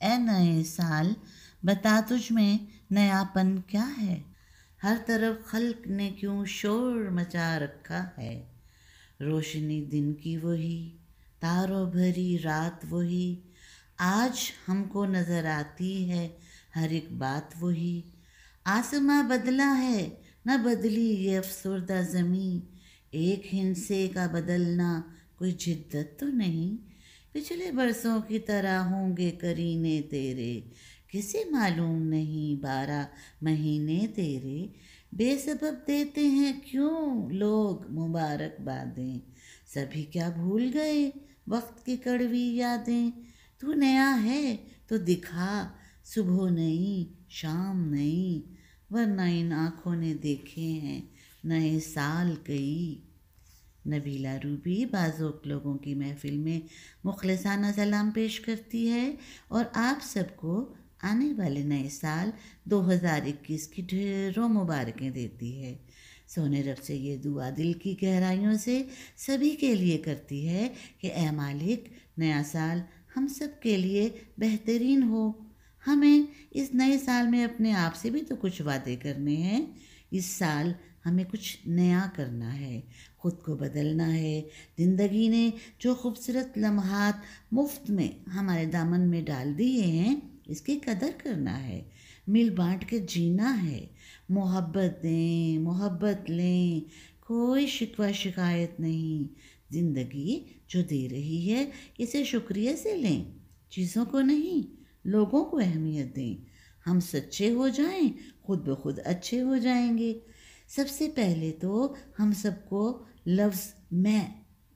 اے نئے سال، بتا تجھ میں نیاپن کیا ہے؟ ہر طرف خلق نے کیوں شور مچا رکھا ہے؟ روشنی دن کی وہی، تاروں بھری رات وہی، آج ہم کو نظر آتی ہے ہر ایک بات وہی۔ آسماں بدلا ہے نہ بدلی یہ افسردہ زمیں، ایک ہندسے کا بدلنا کوئی جدت تو نہیں۔ پچھلے برسوں کی طرح ہوں گے کرینے تیرے، کسے معلوم نہیں 12 مہینے تیرے۔ بے سبب دیتے ہیں کیوں لوگ مبارک بادیں، سبھی کیا بھول گئے وقت کی کڑوی یادیں۔ تو نیا ہے تو دکھا، صبح نئی شام نئی، ورنہ ان آنکھوں نے دیکھے ہیں نئے سال کئی۔ نبیلہ روبی بعض اوقات لوگوں کی محفل میں مخلصانہ سلام پیش کرتی ہے اور آپ سب کو آنے والے نئے سال 2021 کی ڈھیروں مبارکیں دیتی ہے۔ سونے رب سے یہ دعا دل کی گہرائیوں سے سبھی کے لیے کرتی ہے کہ اے مالک، نیا سال ہم سب کے لیے بہترین ہو۔ ہمیں اس نئے سال میں اپنے آپ سے بھی تو کچھ وعدے کرنے ہیں۔ اس سال ہمیں کچھ نیا کرنا ہے، خود کو بدلنا ہے۔ زندگی نے جو خوبصورت لمحات مفت میں ہمارے دامن میں ڈال دیے ہیں، اس کی قدر کرنا ہے، مل بانٹ کے جینا ہے۔ محبت دیں، محبت لیں، کوئی شکوہ شکایت نہیں۔ زندگی جو دے رہی ہے اسے شکریہ سے لیں، چیزوں کو نہیں، لوگوں کو اہمیت دیں۔ ہم سچے ہو جائیں، خود بخود اچھے ہو جائیں گے۔ سب سے پہلے تو ہم سب کو لفظ میں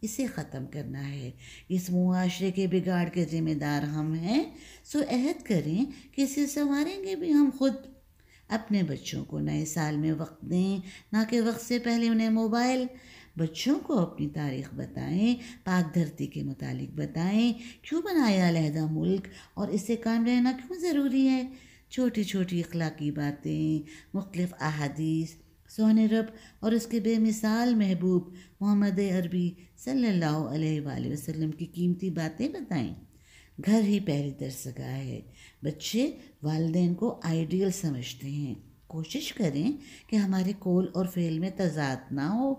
اسے ختم کرنا ہے۔ اس معاشرے کے بگاڑ کے ذمہ دار ہم ہیں، سو عہد کریں کہ اسے سنواریں گے بھی ہم خود۔ اپنے بچوں کو نئے سال میں وقت دیں، نہ کہ وقت سے پہلے انہیں موبائل۔ بچوں کو اپنی تاریخ بتائیں، پاک دھرتی کے متعلق بتائیں، کیوں بنایا علیحدہ ملک اور اس سے قائم رہنا کیوں ضروری ہے۔ چھوٹی چھوٹی اخلاقی باتیں، مختلف احادیث، سونے رب اور اس کے بے مثال محبوب محمد عربی صلی اللہ علیہ وآلہ وسلم کی قیمتی باتیں بتائیں۔ گھر ہی پہلی درسگاہ ہے۔ بچے والدین کو آئیڈیل سمجھتے ہیں۔ کوشش کریں کہ ہمارے قول اور فعل میں تضاد نہ ہو۔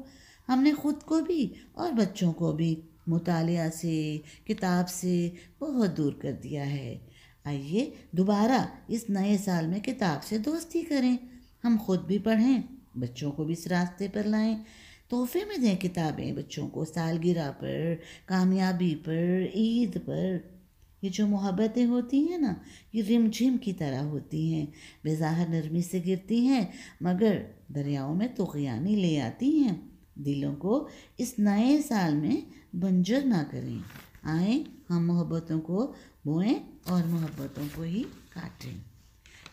ہم نے خود کو بھی اور بچوں کو بھی مطالعہ سے، کتاب سے بہت دور کر دیا ہے۔ آئیے دوبارہ اس نئے سال میں کتاب سے دوستی کریں، ہم خود بھی پڑھیں، بچوں کو بھی اس راستے پر لائیں۔ تحفے میں دیں کتابیں بچوں کو، سالگرہ پر، کامیابی پر، عید پر۔ یہ جو محبتیں ہوتی ہیں نا، یہ رم جھم کی طرح ہوتی ہیں، بظاہر نرمی سے گرتی ہیں مگر دریاؤں میں طغیانی لے آتی ہیں۔ دلوں کو اس نئے سال میں بنجر نہ کریں۔ آئیں ہم محبتوں کو بوئیں اور محبتوں کو ہی کاٹیں۔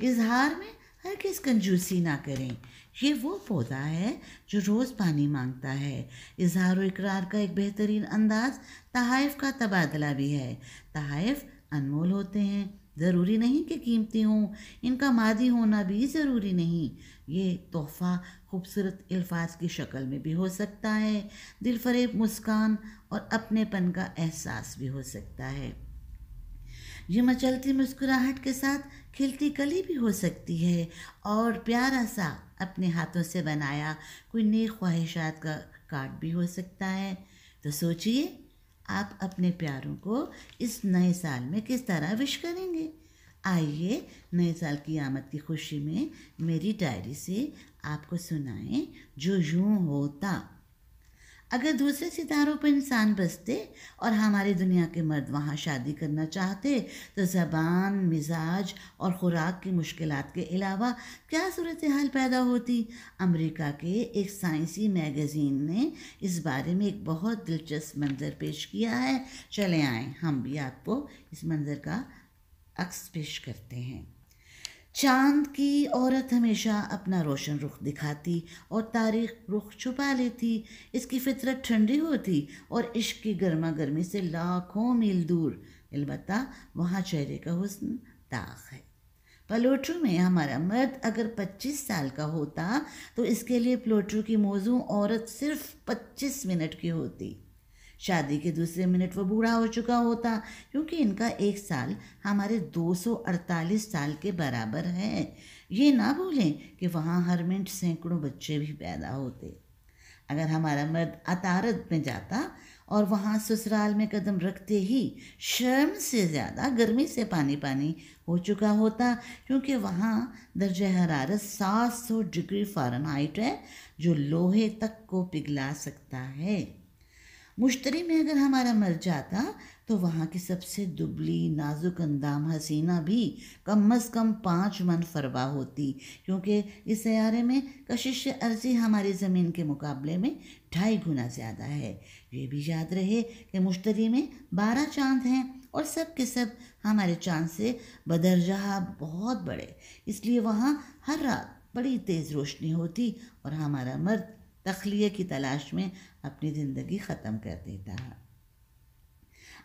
اظہار میں ہرگز کنجوسی نہ کریں، یہ وہ پودا ہے جو روز پانی مانگتا ہے۔ اظہار و اقرار کا ایک بہترین انداز تحائف کا تبادلہ بھی ہے۔ تحائف انمول ہوتے ہیں، ضروری نہیں کہ قیمتی ہوں، ان کا مادی ہونا بھی ضروری نہیں۔ یہ تحفہ خوبصورت الفاظ کی شکل میں بھی ہو سکتا ہے، دل فریب مسکان اور اپنے پن کا احساس بھی ہو سکتا ہے۔ یہ مچلتی مسکراہٹ کے ساتھ کھلتی کلی بھی ہو سکتی ہے، اور پیارا سا اپنے ہاتھوں سے بنایا کوئی نیک خواہشات کا کارڈ بھی ہو سکتا ہے۔ تو سوچئے آپ اپنے پیاروں کو اس نئے سال میں کس طرح وش کریں گے۔ آئیے نئے سال کی آمد کی خوشی میں میری ڈائری سے آپ کو سنائیں جو یوں ہوتا۔ اگر دوسرے ستاروں پر انسان بستے اور ہماری دنیا کے مرد وہاں شادی کرنا چاہتے تو زبان، مزاج اور خوراک کی مشکلات کے علاوہ کیا صورتحال پیدا ہوتی؟ امریکہ کے ایک سائنسی میگزین نے اس بارے میں ایک بہت دلچسپ منظر پیش کیا ہے۔ چلے آئیں ہم بھی آپ کو اس منظر کا عکس پیش کرتے ہیں۔ چاند کی عورت ہمیشہ اپنا روشن رخ دکھاتی اور تاریخ رخ چھپا لیتی۔ اس کی فطرت ٹھنڈی ہوتی اور عشق کی گرما گرمی سے لاکھوں میل دور، البتہ وہاں چہرے کا حسن داغ ہے۔ پلوٹرو میں ہمارا مرد اگر 25 سال کا ہوتا تو اس کے لیے پلوٹرو کی موزوں عورت صرف 25 منٹ کی ہوتی۔ شادی کے دوسرے منٹ وہ بوڑھا ہو چکا ہوتا، کیونکہ ان کا 1 سال ہمارے 248 سال کے برابر ہے۔ یہ نہ بھولیں کہ وہاں ہر منٹ سینکڑوں بچے بھی پیدا ہوتے۔ اگر ہمارا مرد عطارد میں جاتا اور وہاں سسرال میں قدم رکھتے ہی شرم سے زیادہ گرمی سے پانی پانی ہو چکا ہوتا، کیونکہ وہاں درجہ حرارت 700 ڈگری فارنہائٹ ہے، جو لوہے تک کو پگھلا سکتا ہے۔ مشتری میں اگر ہمارا مر جاتا تو وہاں کی سب سے دبلی نازک اندام حسینہ بھی کم از کم 5 من فربا ہوتی، کیونکہ اس سیارے میں کشش ارضی ہماری زمین کے مقابلے میں 2.5 گنا زیادہ ہے۔ یہ بھی یاد رہے کہ مشتری میں 12 چاند ہیں اور سب کے سب ہمارے چاند سے بدرجہ بہت بڑے، اس لیے وہاں ہر رات بڑی تیز روشنی ہوتی اور ہمارا مرد تخلیہ کی تلاش میں اپنی زندگی ختم کر دیتا۔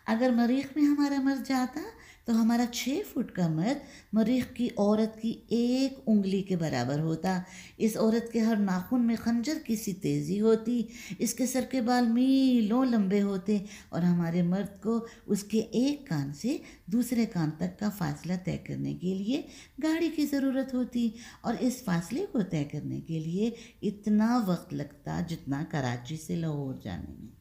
اگر مریخ میں ہمارا مرد جاتا تو ہمارا 6 فٹ کا مرد مریخ کی عورت کی 1 انگلی کے برابر ہوتا۔ اس عورت کے ہر ناخن میں خنجر کی سی تیزی ہوتی، اس کے سر کے بال میلوں لمبے ہوتے اور ہمارے مرد کو اس کے ایک کان سے دوسرے کان تک کا فاصلہ طے کرنے کے لیے گاڑی کی ضرورت ہوتی، اور اس فاصلے کو طے کرنے کے لیے اتنا وقت لگتا جتنا کراچی سے لاہور جانے میں۔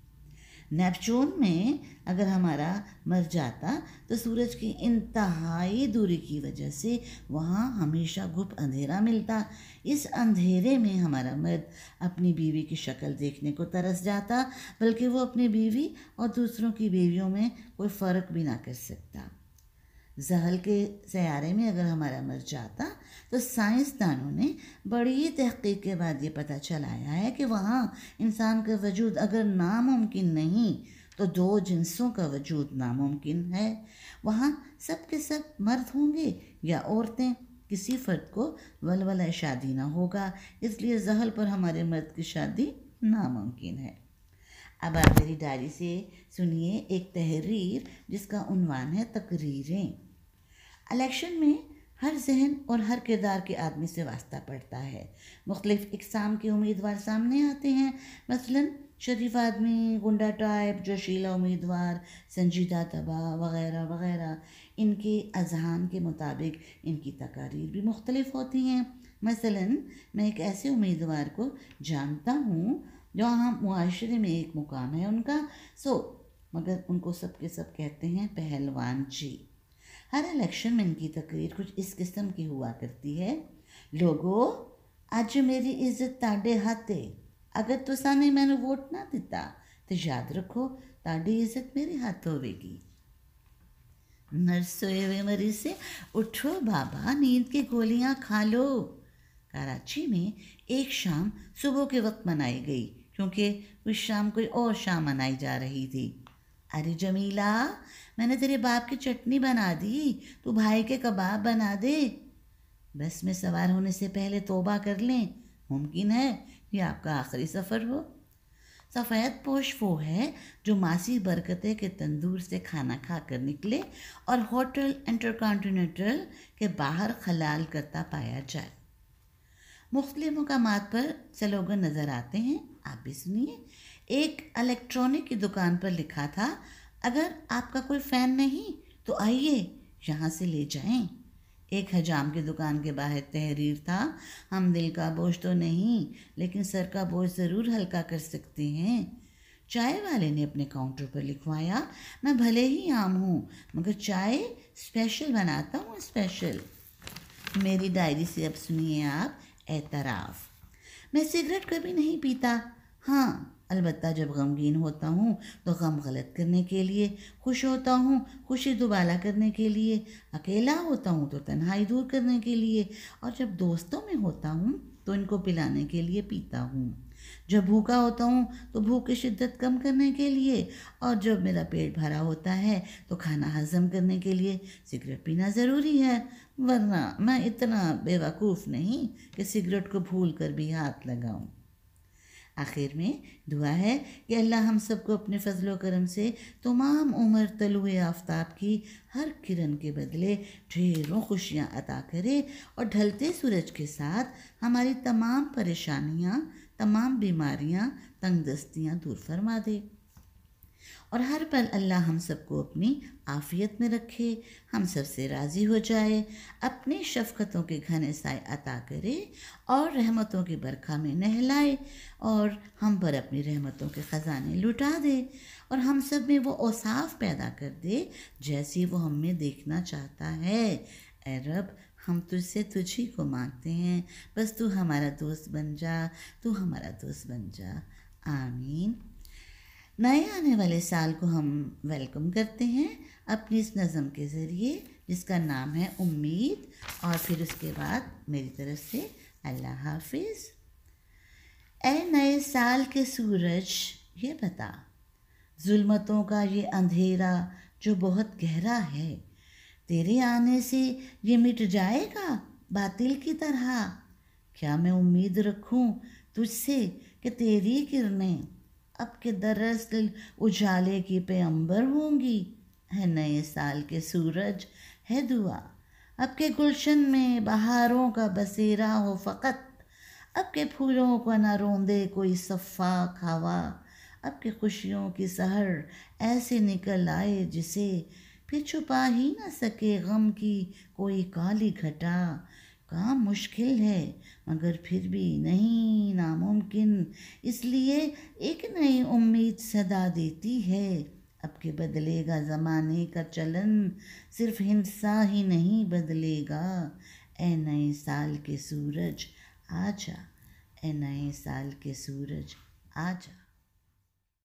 نیپچون میں اگر ہمارا مر جاتا تو سورج کی انتہائی دوری کی وجہ سے وہاں ہمیشہ گھپ اندھیرا ملتا۔ اس اندھیرے میں ہمارا مرد اپنی بیوی کی شکل دیکھنے کو ترس جاتا، بلکہ وہ اپنی بیوی اور دوسروں کی بیویوں میں کوئی فرق بھی نہ کر سکتا۔ زحل کے سیارے میں اگر ہمارا مر جاتا تو سائنسدانوں نے بڑی تحقیق کے بعد یہ پتہ چلایا ہے کہ وہاں انسان کا وجود اگر ناممکن نہیں تو 2 جنسوں کا وجود ناممکن ہے۔ وہاں سب کے سب مرد ہوں گے یا عورتیں، کسی فرد کو ولولہ شادی نہ ہوگا، اس لیے زحل پر ہمارے مرد کی شادی ناممکن ہے۔ اب آپ میری ڈائری سے سنیے ایک تحریر جس کا عنوان ہے تقریریں۔ الیکشن میں ہر ذہن اور ہر کردار کے آدمی سے واسطہ پڑتا ہے۔ مختلف اقسام کے امیدوار سامنے آتے ہیں، مثلاً شریف آدمی، گنڈا ٹائپ، جوشیلا امیدوار، سنجیدہ طبع وغیرہ وغیرہ۔ ان کے اذہان کے مطابق ان کی تقاریر بھی مختلف ہوتی ہیں۔ مثلاً میں ایک ایسے امیدوار کو جانتا ہوں جہاں معاشرے میں ایک مقام ہے ان کا، مگر ان کو سب کے سب کہتے ہیں پہلوان جی۔ ہر الیکشن میں ان کی تقریر کچھ اس قسم کی ہوا کرتی ہے: لوگو اج میری عزت تاڈے ہاتھ ہے، اگر تساں نے مینوں ووٹ نہ دیتا تو یاد رکھو تاڈی عزت میرے ہاتھ ہوے گی۔ نرس سوئے ہوئے مریض سے: اٹھو بابا، نیند کی گولیاں کھا لو۔ کراچی میں ایک شام صبح کے وقت منائی گئی، کیونکہ اس شام کوئی اور شام منائی جا رہی تھی۔ ارے جمیلہ، میں نے تیرے باپ کی چٹنی بنا دی، تو بھائی کے کباب بنا دے۔ بس میں سوار ہونے سے پہلے توبہ کر لیں، ممکن ہے یہ آپ کا آخری سفر ہو۔ سفید پوش وہ ہے جو ماسی برکتے کے تندور سے کھانا کھا کر نکلے اور ہوٹل انٹرکانٹیننٹل کے باہر خلال کرتا پایا جائے۔ مختلف مقامات پر سلوگن نظر آتے ہیں، آپ بھی سنیے۔ ایک الیکٹرانک کی دکان پر لکھا تھا: اگر آپ کا کوئی فین نہیں تو آئیے یہاں سے لے جائیں۔ ایک حجام کی دکان کے باہر تحریر تھا: ہم دل کا بوجھ تو نہیں لیکن سر کا بوجھ ضرور ہلکا کر سکتے ہیں۔ چائے والے نے اپنے کاؤنٹر پر لکھوایا: میں بھلے ہی عام ہوں مگر چائے اسپیشل بناتا ہوں، اسپیشل۔ میری ڈائری سے اب سنیے آپ اعتراف: میں سگریٹ کبھی نہیں پیتا، ہاں البتہ جب غمگین ہوتا ہوں تو غم غلط کرنے کے لیے، خوش ہوتا ہوں خوشی دوبالا کرنے کے لیے، اکیلا ہوتا ہوں تو تنہائی دور کرنے کے لیے، اور جب دوستوں میں ہوتا ہوں تو ان کو پلانے کے لیے پیتا ہوں، جب بھوکا ہوتا ہوں تو بھوک کی شدت کم کرنے کے لیے، اور جب میرا پیٹ بھرا ہوتا ہے تو کھانا ہضم کرنے کے لیے سگریٹ پینا ضروری ہے، ورنہ میں اتنا بے وقوف نہیں کہ سگریٹ کو بھول کر بھی ہاتھ لگاؤں۔ آخر میں دعا ہے کہ اللہ ہم سب کو اپنے فضل و کرم سے تمام عمر طلوع آفتاب کی ہر کرن کے بدلے ڈھیروں خوشیاں عطا کرے، اور ڈھلتے سورج کے ساتھ ہماری تمام پریشانیاں، تمام بیماریاں، تنگ دستیاں دور فرما دے۔ اور ہر پل اللہ ہم سب کو اپنی عافیت میں رکھے، ہم سب سے راضی ہو جائے، اپنی شفقتوں کے گھنے سائے عطا کرے اور رحمتوں کی برکھا میں نہلائے اور ہم پر اپنی رحمتوں کے خزانے لٹا دے اور ہم سب میں وہ اوصاف پیدا کر دے جیسی وہ ہم میں دیکھنا چاہتا ہے۔ اے رب، ہم تجھ سے تجھ ہی کو مانگتے ہیں، بس تو ہمارا دوست بن جا، تو ہمارا دوست بن جا، آمین۔ نئے آنے والے سال کو ہم ویلکم کرتے ہیں اپنی اس نظم کے ذریعے جس کا نام ہے امید، اور پھر اس کے بعد میری طرف سے اللہ حافظ۔ اے نئے سال کے سورج یہ بتا، ظلمتوں کا یہ اندھیرا جو بہت گہرا ہے، تیرے آنے سے یہ مٹ جائے گا باطل کی طرح؟ کیا میں امید رکھوں تجھ سے کہ تیری کرنیں اب کے دراصل اجالے کی پیمبر ہوں گی؟ ہے نئے سال کے سورج ہے دعا، اب کے گلشن میں بہاروں کا بسیرا ہو فقط، اب کے پھولوں کو نہ روندے کوئی صفاق ہوا، اب کے خوشیوں کی سحر ایسے نکل آئے جسے پھر چھپا ہی نہ سکے غم کی کوئی کالی گھٹا۔ کام مشکل ہے مگر پھر بھی نہیں ناممکن، اس لیے ایک نئی امید صدا دیتی ہے، اب کہ بدلے گا زمانے کا چلن، صرف ہنسا ہی نہیں بدلے گا۔ اے نئے سال کے سورج آجا، اے نئے سال کے سورج آجا۔